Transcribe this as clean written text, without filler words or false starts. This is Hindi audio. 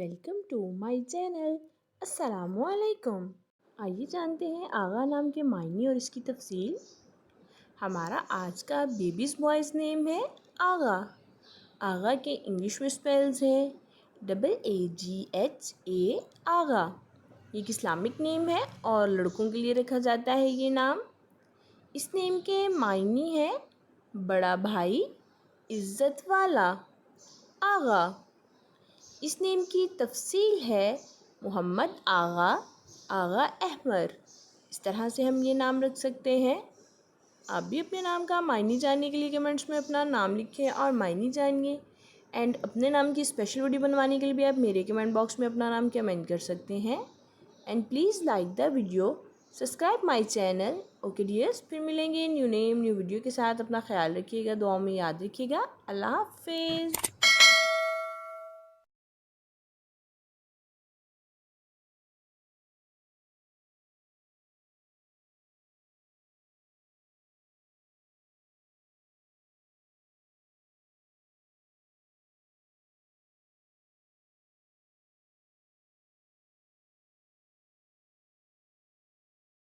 Welcome to my channel. अस्सलामुअलैकुम। आइए जानते हैं आगा नाम के मायने और इसकी तफसील। हमारा आज का बेबीज़ बॉयज़ नेम है आगा। आगा के इंग्लिश में स्पेल्स है AAGHA आगा। ये एक इस्लामिक नेम है और लड़कों के लिए रखा जाता है ये नाम। इस नेम के मायने हैं बड़ा भाई, इज़्ज़त वाला। आगा इस नेम की तफसील है मोहम्मद आगा, आगा अहमद। इस तरह से हम ये नाम रख सकते हैं। आप भी अपने नाम का मायने जानने के लिए कमेंट्स में अपना नाम लिखें और मायने जानिए। एंड अपने नाम की स्पेशल वीडियो बनवाने के लिए भी आप मेरे कमेंट बॉक्स में अपना नाम कमेंट कर सकते हैं। And please like the video, subscribe my channel. Okay dears, फिर मिलेंगे न्यू नेम न्यू वीडियो के साथ। अपना ख्याल रखिएगा, दुआओं में याद रखिएगा। अल्लाह हाफिज़।